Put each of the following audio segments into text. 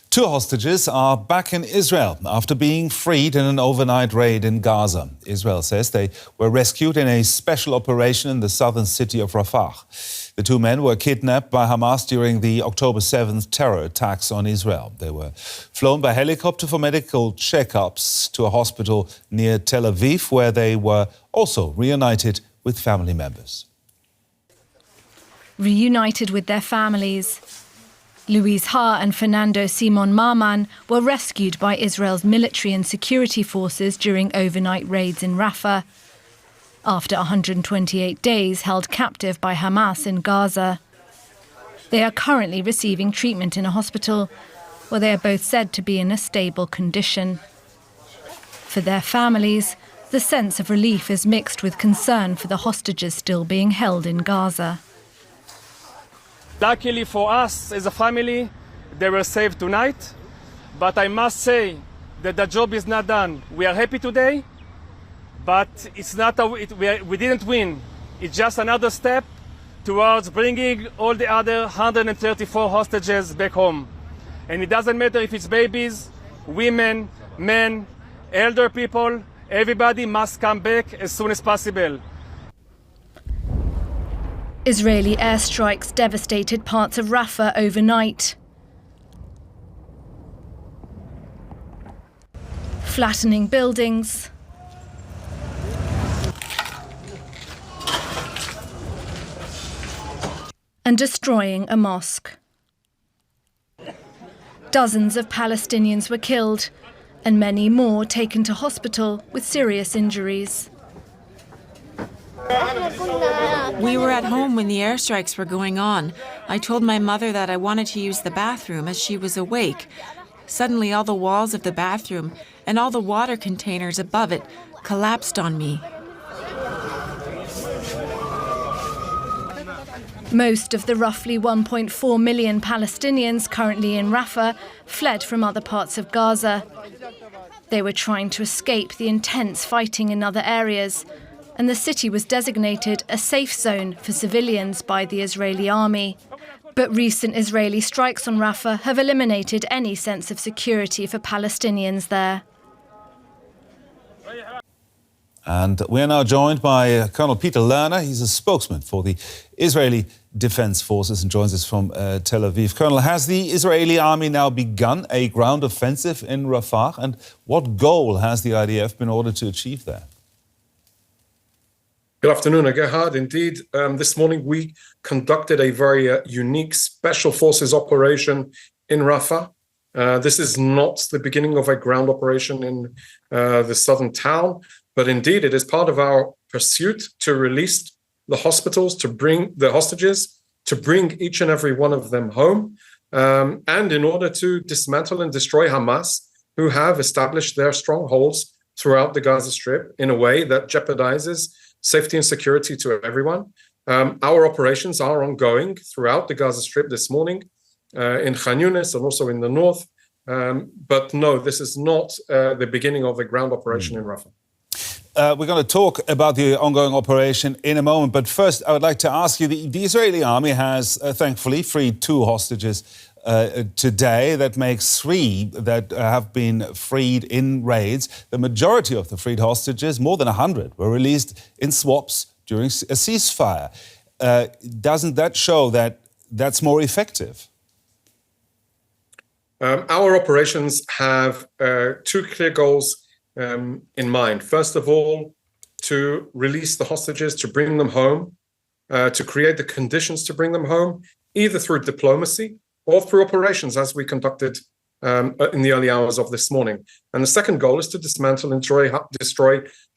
Two hostages are back in Israel after being freed in an overnight raid in Gaza. Israel says they were rescued in a special operation in the southern city of Rafah. The two men were kidnapped by Hamas during the October 7th terror attacks on Israel. They were flown by helicopter for medical checkups to a hospital near Tel Aviv, where they were also reunited with family members. Reunited with their families. Luis Ha and Fernando Simon Marman were rescued by Israel's military and security forces during overnight raids in Rafah, after 128 days held captive by Hamas in Gaza. They are currently receiving treatment in a hospital, where they are both said to be in a stable condition. For their families, the sense of relief is mixed with concern for the hostages still being held in Gaza. Luckily for us as a family, they were saved tonight. But I must say that the job is not done. We are happy today, but it's not we didn't win. It's just another step towards bringing all the other 134 hostages back home. And it doesn't matter if it's babies, women, men, elder people, everybody must come back as soon as possible. Israeli airstrikes devastated parts of Rafah overnight, flattening buildings, and destroying a mosque. Dozens of Palestinians were killed, and many more taken to hospital with serious injuries. We were at home when the airstrikes were going on. I told my mother that I wanted to use the bathroom as she was awake. Suddenly, all the walls of the bathroom and all the water containers above it collapsed on me. Most of the roughly 1.4 million Palestinians currently in Rafah fled from other parts of Gaza. They were trying to escape the intense fighting in other areas, and the city was designated a safe zone for civilians by the Israeli army. But recent Israeli strikes on Rafah have eliminated any sense of security for Palestinians there. And we are now joined by Colonel Peter Lerner. He's a spokesman for the Israeli Defense Forces and joins us from Tel Aviv. Colonel, has the Israeli army now begun a ground offensive in Rafah? And what goal has the IDF been ordered to achieve there? Good afternoon, Gerhard. Indeed, this morning we conducted a very unique special forces operation in Rafah. This is not the beginning of a ground operation in the southern town, but indeed it is part of our pursuit to release the hospitals, to bring the hostages, to bring each and every one of them home, and in order to dismantle and destroy Hamas, who have established their strongholds throughout the Gaza Strip in a way that jeopardizes safety and security to everyone. Our operations are ongoing throughout the Gaza Strip this morning, in Khan Yunis and also in the north. But no, this is not the beginning of a ground operation in Rafah. We're going to talk about the ongoing operation in a moment. But first, I would like to ask you, the Israeli army has thankfully freed two hostages today. That makes three that have been freed in raids. The majority of the freed hostages, more than 100, were released in swaps during a ceasefire. Doesn't that show that that's more effective? Our operations have two clear goals in mind. First of all, to release the hostages, to bring them home, to create the conditions to bring them home, either through diplomacy or through operations as we conducted in the early hours of this morning. And the second goal is to dismantle and destroy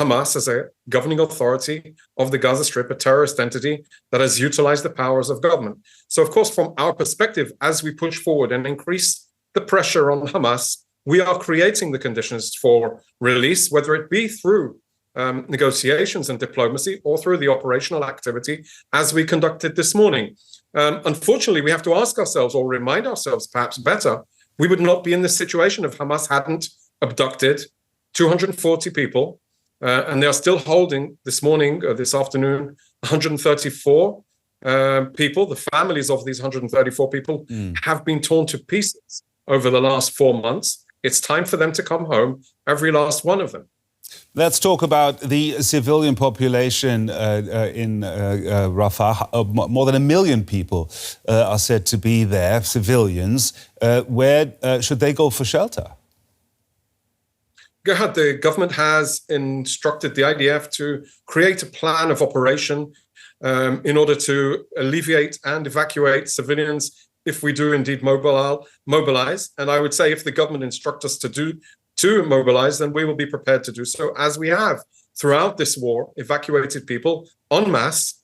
Hamas as a governing authority of the Gaza Strip, a terrorist entity that has utilized the powers of government. So, of course, from our perspective, as we push forward and increase the pressure on Hamas, we are creating the conditions for release, whether it be through negotiations and diplomacy or through the operational activity as we conducted this morning. Unfortunately, we have to ask ourselves or remind ourselves perhaps better, we would not be in this situation if Hamas hadn't abducted 240 people. And they are still holding this morning, this afternoon, 134 people. The families of these 134 people have been torn to pieces over the last 4 months. It's time for them to come home, every last one of them. Let's talk about the civilian population in Rafah. More than 1 million people are said to be there, civilians. Where should they go for shelter? Gerhard, the government has instructed the IDF to create a plan of operation in order to alleviate and evacuate civilians if we do indeed mobilize. And I would say if the government instructs us to mobilize, then we will be prepared to do so, as we have throughout this war, evacuated people en masse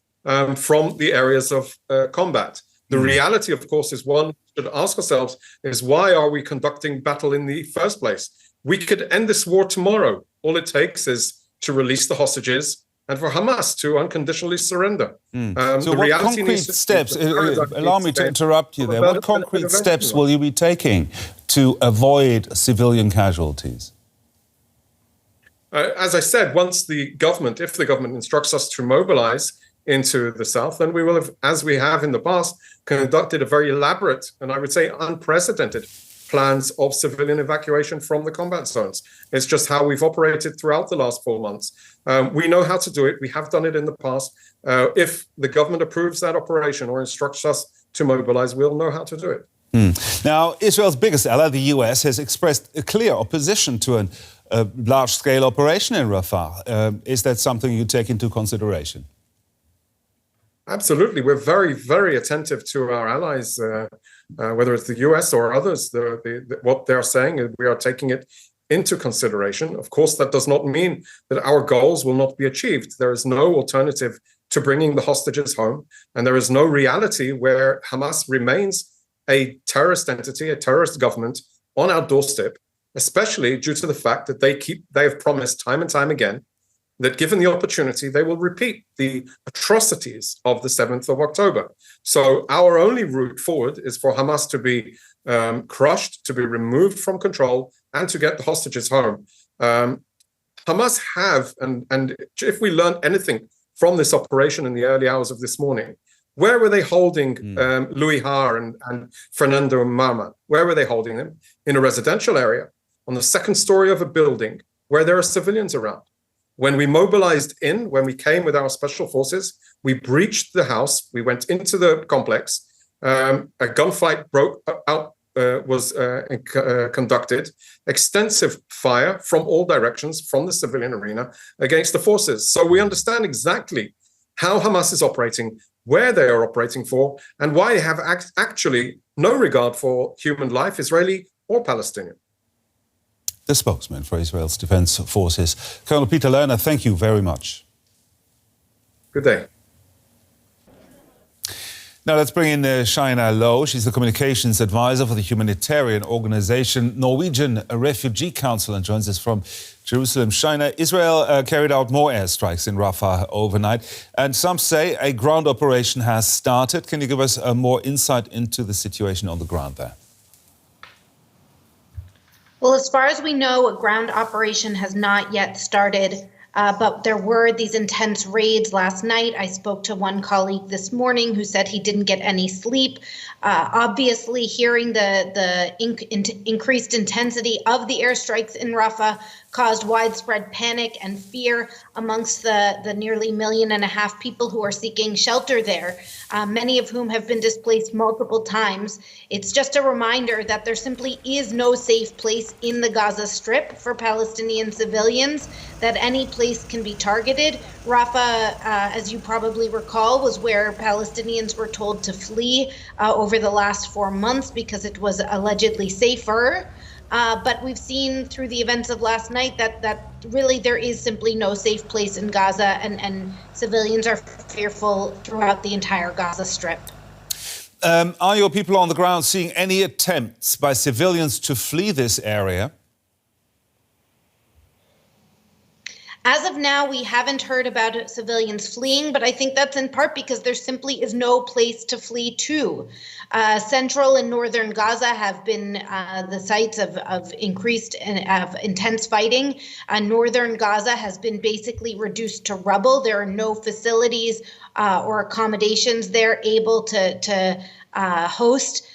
from the areas of combat. The reality, of course, is one we should ask ourselves is why are we conducting battle in the first place? We could end this war tomorrow. All it takes is to release the hostages and for Hamas to unconditionally surrender. So what concrete steps, allow me to interrupt you there, what concrete steps will you be taking to avoid civilian casualties? As I said, if the government instructs us to mobilize into the south, then we will have, as we have in the past, conducted a very elaborate and I would say unprecedented plans of civilian evacuation from the combat zones. It's just how we've operated throughout the last 4 months. We know how to do it. We have done it in the past. If the government approves that operation or instructs us to mobilize, we'll know how to do it. Now, Israel's biggest ally, the US, has expressed a clear opposition to a large-scale operation in Rafah. Is that something you take into consideration? Absolutely. We're very, very attentive to our allies, whether it's the US or others. What they're saying, we are taking it into consideration. Of course, that does not mean that our goals will not be achieved. There is no alternative to bringing the hostages home. And there is no reality where Hamas remains a terrorist entity, a terrorist government on our doorstep, especially due to the fact that they have promised time and time again that given the opportunity, they will repeat the atrocities of the 7th of October. So our only route forward is for Hamas to be crushed, to be removed from control, and to get the hostages home. Hamas have, and if we learned anything from this operation in the early hours of this morning, where were they holding Louis Har and Fernando Mama? Where were they holding them? In a residential area, on the second story of a building where there are civilians around. When we mobilized when we came with our special forces, we breached the house. We went into the complex. A gunfight was conducted. Extensive fire from all directions from the civilian arena against the forces. So we understand exactly how Hamas is operating, where they are operating for, and why they have actually no regard for human life, Israeli or Palestinian. The spokesman for Israel's Defense Forces, Colonel Peter Lerner, thank you very much. Good day. Now let's bring in Shaina Low. She's the communications advisor for the humanitarian organization Norwegian Refugee Council and joins us from Jerusalem. Shaina, Israel carried out more airstrikes in Rafah overnight, and some say a ground operation has started. Can you give us more insight into the situation on the ground there? Well, as far as we know, a ground operation has not yet started, but there were these intense raids last night. I spoke to one colleague this morning who said he didn't get any sleep. Obviously, hearing the increased intensity of the airstrikes in Rafah caused widespread panic and fear amongst the nearly 1.5 million people who are seeking shelter there, many of whom have been displaced multiple times. It's just a reminder that there simply is no safe place in the Gaza Strip for Palestinian civilians, that any place can be targeted. Rafah, as you probably recall, was where Palestinians were told to flee over the last 4 months because it was allegedly safer. But we've seen through the events of last night that really there is simply no safe place in Gaza, and civilians are fearful throughout the entire Gaza Strip. Are your people on the ground seeing any attempts by civilians to flee this area? As of now, we haven't heard about civilians fleeing, but I think that's in part because there simply is no place to flee to. Central and northern Gaza have been the sites of increased and intense fighting. Northern Gaza has been basically reduced to rubble. There are no facilities or accommodations there able to host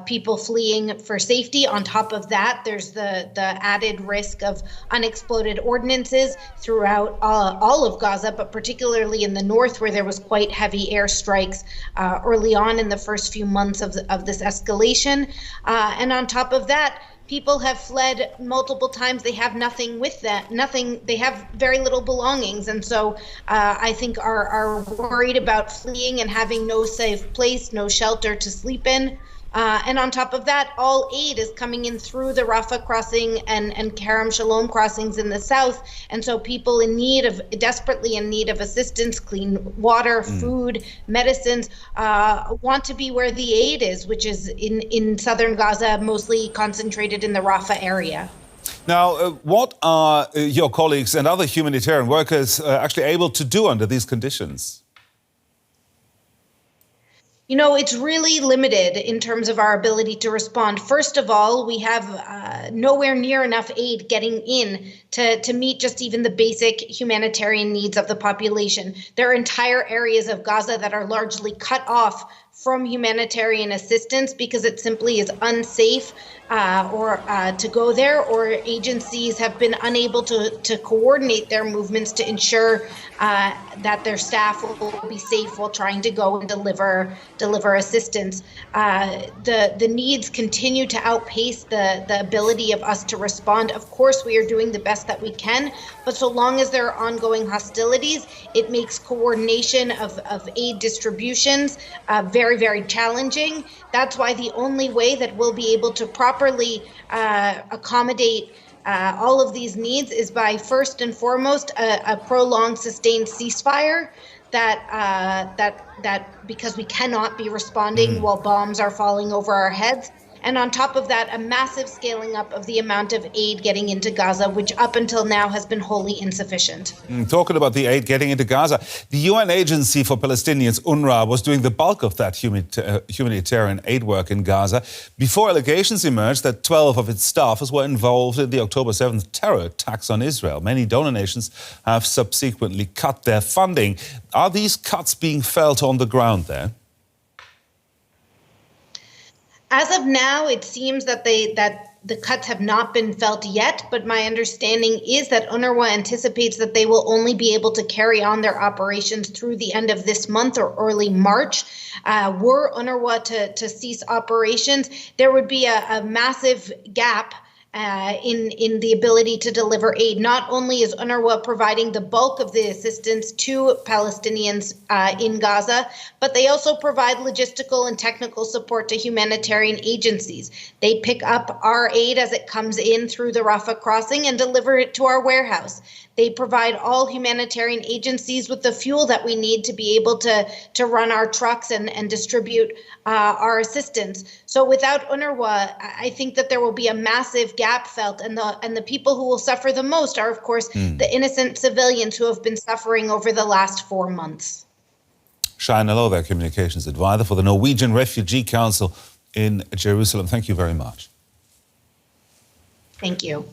people fleeing for safety. On top of that, there's the added risk of unexploded ordnances throughout all of Gaza, but particularly in the north, where there was quite heavy airstrikes early on in the first few months of this escalation. And on top of that, people have fled multiple times. They have nothing with that, nothing. They have very little belongings. And so I think are worried about fleeing and having no safe place, no shelter to sleep in. And on top of that, all aid is coming in through the Rafah crossing and Kerem Shalom crossings in the south. And so people desperately in need of assistance, clean water, food, medicines, want to be where the aid is, which is in southern Gaza, mostly concentrated in the Rafah area. Now, what are your colleagues and other humanitarian workers actually able to do under these conditions? You know, it's really limited in terms of our ability to respond. First of all, we have nowhere near enough aid getting in to meet just even the basic humanitarian needs of the population. There are entire areas of Gaza that are largely cut off from humanitarian assistance because it simply is unsafe to go there, or agencies have been unable to coordinate their movements to ensure that their staff will be safe while trying to go and deliver assistance. The needs continue to outpace the ability of us to respond. Of course, we are doing the best that we can, but so long as there are ongoing hostilities, it makes coordination of aid distributions very, very challenging. That's why the only way that we'll be able to properly accommodate all of these needs is by, first and foremost, a prolonged, sustained ceasefire. That because we cannot be responding while bombs are falling over our heads. And on top of that, a massive scaling up of the amount of aid getting into Gaza, which up until now has been wholly insufficient. Talking about the aid getting into Gaza, the UN Agency for Palestinians, UNRWA, was doing the bulk of that humanitarian aid work in Gaza before allegations emerged that 12 of its staffers were involved in the October 7th terror attacks on Israel. Many donor nations have subsequently cut their funding. Are these cuts being felt on the ground there? As of now, it seems that the cuts have not been felt yet, but my understanding is that UNRWA anticipates that they will only be able to carry on their operations through the end of this month or early March. Were UNRWA to cease operations, there would be a massive gap in the ability to deliver aid. Not only is UNRWA providing the bulk of the assistance to Palestinians in Gaza, but they also provide logistical and technical support to humanitarian agencies. They pick up our aid as it comes in through the Rafah crossing and deliver it to our warehouse. They provide all humanitarian agencies with the fuel that we need to be able to run our trucks and distribute our assistance. So without UNRWA, I think that there will be a massive gap felt, and the people who will suffer the most are, of course, the innocent civilians who have been suffering over the last 4 months. Shaina Low, their communications advisor for the Norwegian Refugee Council in Jerusalem. Thank you very much. Thank you.